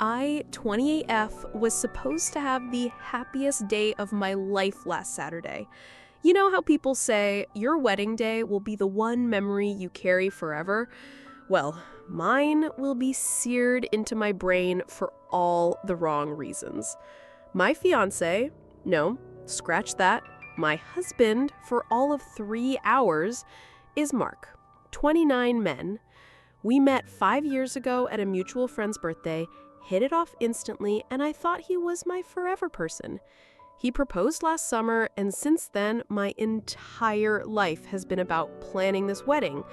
I, 28F, was supposed to have the happiest day of my life last Saturday. You know how people say your wedding day will be the one memory you carry forever? Well, mine will be seared into my brain for all the wrong reasons. My fiancé, no, scratch that, my husband for all of 3 hours is Mark, 29 men. We met 5 years ago at a mutual friend's birthday, hit it off instantly, and I thought he was my forever person. He proposed last summer, and since then, my entire life has been about planning this wedding.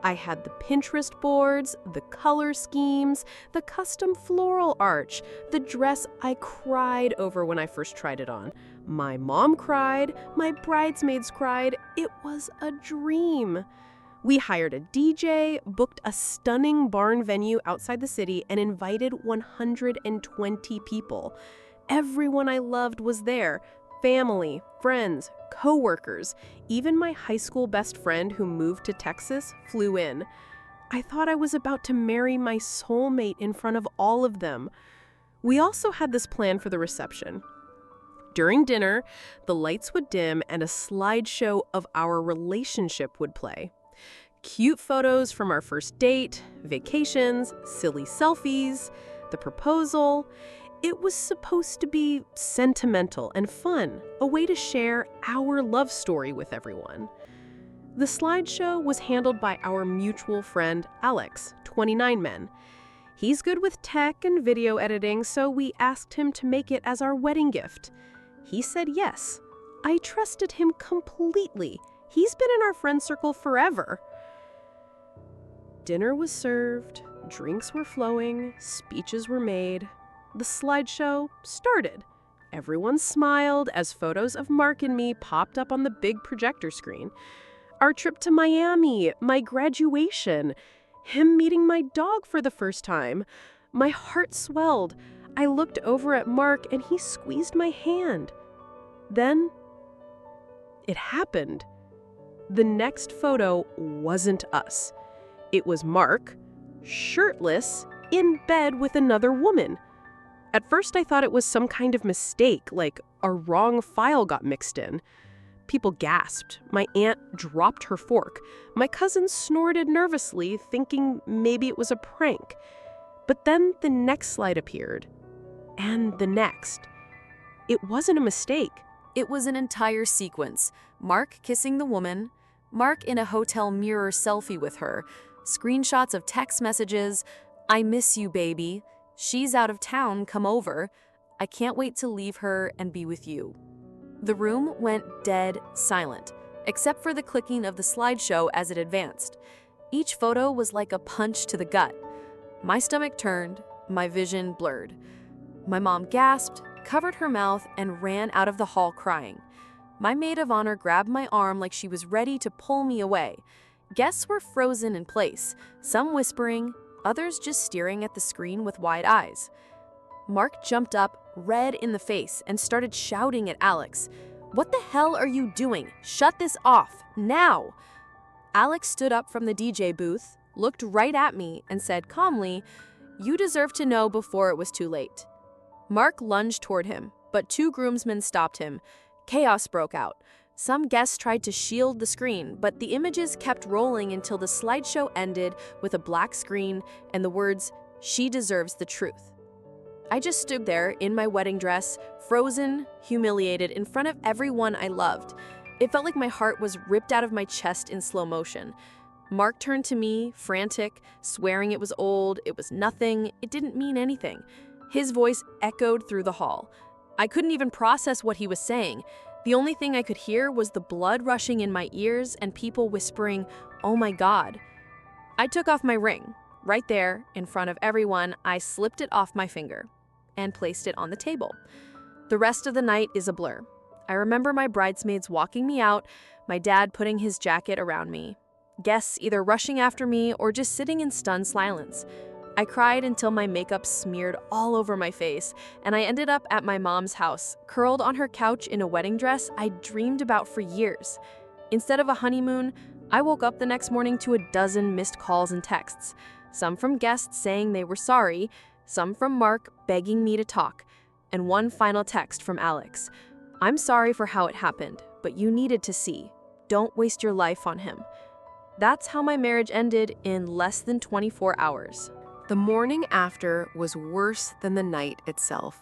I had the Pinterest boards, the color schemes, the custom floral arch, the dress I cried over when I first tried it on. My mom cried, my bridesmaids cried. It was a dream. We hired a DJ, booked a stunning barn venue outside the city, and invited 120 people. Everyone I loved was there. Family, friends, co-workers. Even my high school best friend who moved to Texas flew in. I thought I was about to marry my soulmate in front of all of them. We also had this plan for the reception. During dinner, the lights would dim and a slideshow of our relationship would play. Cute photos from our first date, vacations, silly selfies, the proposal. It was supposed to be sentimental and fun, a way to share our love story with everyone. The slideshow was handled by our mutual friend, Alex, 29 men. He's good with tech and video editing, so we asked him to make it as our wedding gift. He said yes. I trusted him completely. He's been in our friend circle forever. Dinner was served, drinks were flowing, speeches were made. The slideshow started. Everyone smiled as photos of Mark and me popped up on the big projector screen. Our trip to Miami, my graduation, him meeting my dog for the first time. My heart swelled. I looked over at Mark and he squeezed my hand. Then, it happened. The next photo wasn't us. It was Mark, shirtless, in bed with another woman. At first I thought it was some kind of mistake, like a wrong file got mixed in. People gasped. My aunt dropped her fork. My cousin snorted nervously, thinking maybe it was a prank. But then the next slide appeared. And the next. It wasn't a mistake. It was an entire sequence. Mark kissing the woman, Mark in a hotel mirror selfie with her, screenshots of text messages, "I miss you, baby," "She's out of town, come over," "I can't wait to leave her and be with you." The room went dead silent, except for the clicking of the slideshow as it advanced. Each photo was like a punch to the gut. My stomach turned, my vision blurred. My mom gasped, covered her mouth, and ran out of the hall crying. My maid of honor grabbed my arm like she was ready to pull me away. Guests were frozen in place, some whispering, others just staring at the screen with wide eyes. Mark jumped up, red in the face, and started shouting at Alex. "What the hell are you doing? Shut this off, now!" Alex stood up from the DJ booth, looked right at me, and said calmly, "You deserve to know before it was too late." Mark lunged toward him, but 2 groomsmen stopped him. Chaos broke out. Some guests tried to shield the screen, but the images kept rolling until the slideshow ended with a black screen and the words, "She deserves the truth." I just stood there in my wedding dress, frozen, humiliated, in front of everyone I loved. It felt like my heart was ripped out of my chest in slow motion. Mark turned to me, frantic, swearing it was old, it was nothing, it didn't mean anything. His voice echoed through the hall. I couldn't even process what he was saying. The only thing I could hear was the blood rushing in my ears and people whispering, "Oh my God." I took off my ring. Right there, in front of everyone, I slipped it off my finger and placed it on the table. The rest of the night is a blur. I remember my bridesmaids walking me out, my dad putting his jacket around me, guests either rushing after me or just sitting in stunned silence. I cried until my makeup smeared all over my face, and I ended up at my mom's house, curled on her couch in a wedding dress I'd dreamed about for years. Instead of a honeymoon, I woke up the next morning to a dozen missed calls and texts, some from guests saying they were sorry, some from Mark begging me to talk, and one final text from Alex. I'm sorry for how it happened, but you needed to see. Don't waste your life on him. That's how my marriage ended in less than 24 hours. The morning after was worse than the night itself.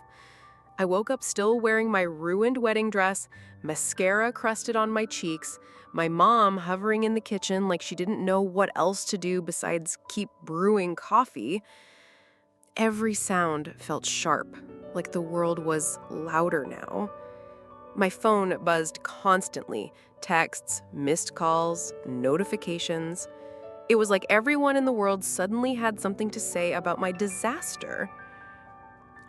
I woke up still wearing my ruined wedding dress, mascara crusted on my cheeks, my mom hovering in the kitchen like she didn't know what else to do besides keep brewing coffee. Every sound felt sharp, like the world was louder now. My phone buzzed constantly, texts, missed calls, notifications. It was like everyone in the world suddenly had something to say about my disaster.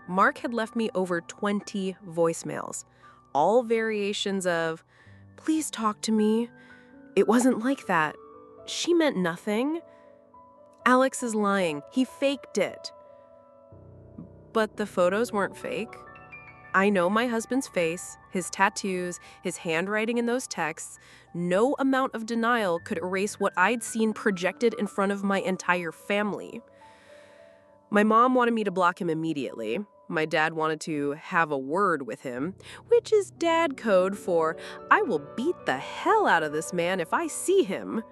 Mark had left me over 20 voicemails, all variations of, "Please talk to me. It wasn't like that. She meant nothing. Alex is lying. He faked it." But the photos weren't fake. I know my husband's face, his tattoos, his handwriting in those texts. No amount of denial could erase what I'd seen projected in front of my entire family. My mom wanted me to block him immediately. My dad wanted to have a word with him, which is dad code for, "I will beat the hell out of this man if I see him."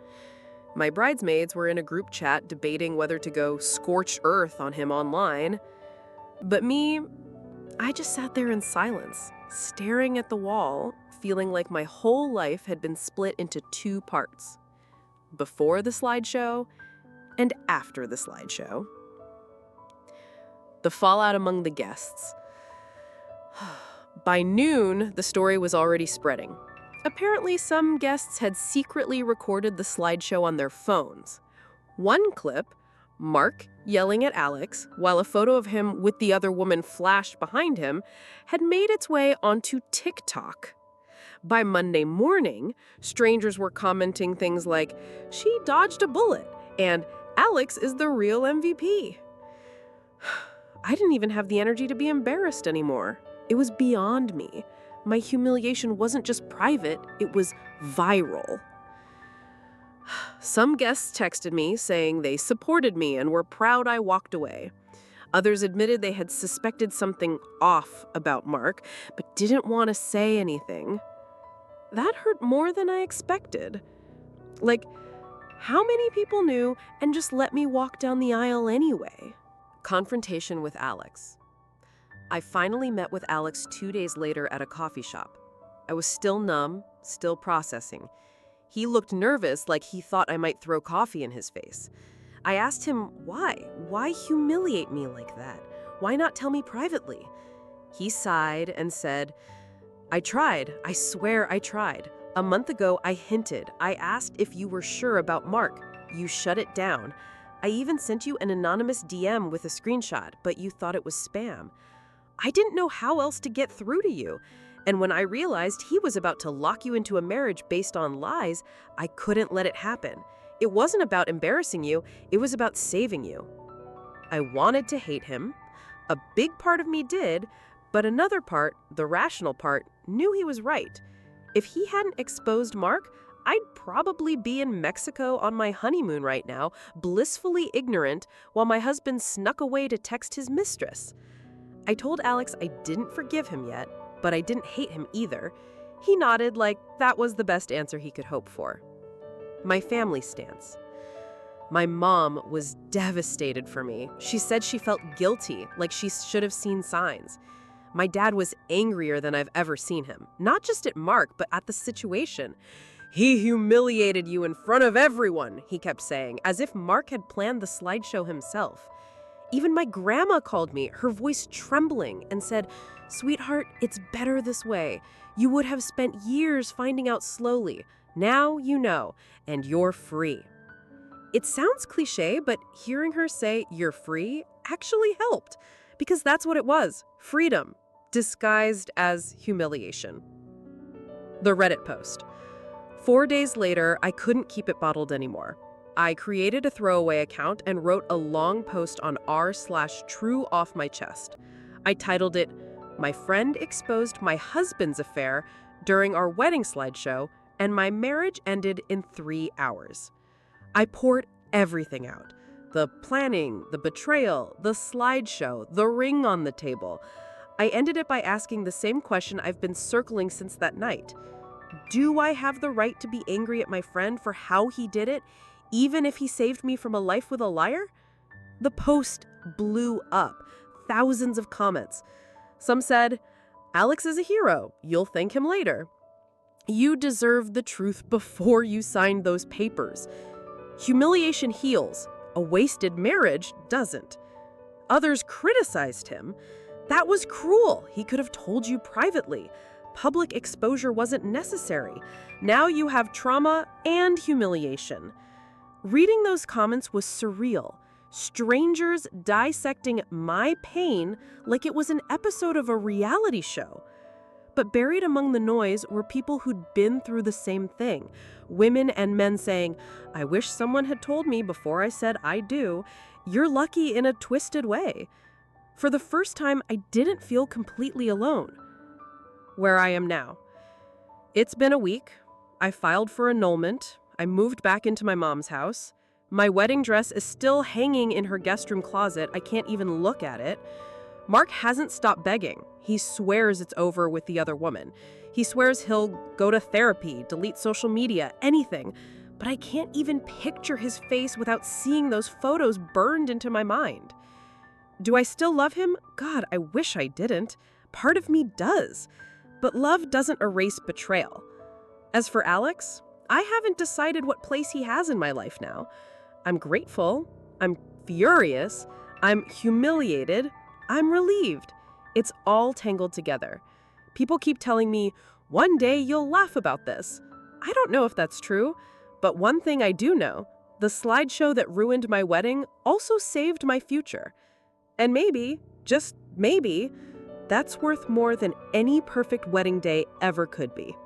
My bridesmaids were in a group chat debating whether to go scorched earth on him online. But me, I just sat there in silence, staring at the wall, feeling like my whole life had been split into two parts. Before the slideshow and after the slideshow. The fallout among the guests. By noon, the story was already spreading. Apparently, some guests had secretly recorded the slideshow on their phones. One clip, Mark yelling at Alex, while a photo of him with the other woman flashed behind him, had made its way onto TikTok. By Monday morning, strangers were commenting things like, "She dodged a bullet," and "Alex is the real MVP." I didn't even have the energy to be embarrassed anymore. It was beyond me. My humiliation wasn't just private, it was viral. Some guests texted me saying they supported me and were proud I walked away. Others admitted they had suspected something off about Mark, but didn't want to say anything. That hurt more than I expected. Like, how many people knew and just let me walk down the aisle anyway? Confrontation with Alex. I finally met with Alex 2 days later at a coffee shop. I was still numb, still processing. He looked nervous, like he thought I might throw coffee in his face. I asked him why. Why humiliate me like that? Why not tell me privately? He sighed and said, "I tried. I swear I tried. A month ago, I hinted. I asked if you were sure about Mark. You shut it down. I even sent you an anonymous DM with a screenshot, but you thought it was spam. I didn't know how else to get through to you. And when I realized he was about to lock you into a marriage based on lies, I couldn't let it happen. It wasn't about embarrassing you, it was about saving you." I wanted to hate him. A big part of me did, but another part, the rational part, knew he was right. If he hadn't exposed Mark, I'd probably be in Mexico on my honeymoon right now, blissfully ignorant, while my husband snuck away to text his mistress. I told Alex I didn't forgive him yet, but I didn't hate him either. He nodded like that was the best answer he could hope for. My family stance. My mom was devastated for me. She said she felt guilty, like she should have seen signs. My dad was angrier than I've ever seen him, not just at Mark, but at the situation. "He humiliated you in front of everyone," he kept saying, as if Mark had planned the slideshow himself. Even my grandma called me, her voice trembling, and said, "Sweetheart, it's better this way. You would have spent years finding out slowly. Now you know, and you're free." It sounds cliche, but hearing her say, "You're free," actually helped, because that's what it was, freedom, disguised as humiliation. The Reddit post. 4 days later, I couldn't keep it bottled anymore. I created a throwaway account and wrote a long post on r/true off my chest. I titled it, "My friend exposed my husband's affair during our wedding slideshow, and my marriage ended in 3 hours." I poured everything out. The planning, the betrayal, the slideshow, the ring on the table. I ended it by asking the same question I've been circling since that night. Do I have the right to be angry at my friend for how he did it, even if he saved me from a life with a liar? The post blew up. Thousands of comments. Some said, "Alex is a hero. You'll thank him later. You deserve the truth before you signed those papers. Humiliation heals. A wasted marriage doesn't." Others criticized him. That was cruel. He could have told you privately. Public exposure wasn't necessary. Now you have trauma and humiliation. Reading those comments was surreal. Strangers dissecting my pain like it was an episode of a reality show. But buried among the noise were people who'd been through the same thing. Women and men saying, "I wish someone had told me before I said I do." You're lucky in a twisted way. For the first time, I didn't feel completely alone. Where I am now. It's been a week. I filed for annulment. I moved back into my mom's house. My wedding dress is still hanging in her guest room closet. I can't even look at it. Mark hasn't stopped begging. He swears it's over with the other woman. He swears he'll go to therapy, delete social media, anything. But I can't even picture his face without seeing those photos burned into my mind. Do I still love him? God, I wish I didn't. Part of me does. But love doesn't erase betrayal. As for Alex, I haven't decided what place he has in my life now. I'm grateful. I'm furious. I'm humiliated. I'm relieved. It's all tangled together. People keep telling me, "One day you'll laugh about this." I don't know if that's true, but one thing I do know, the slideshow that ruined my wedding also saved my future. And maybe, just maybe, that's worth more than any perfect wedding day ever could be.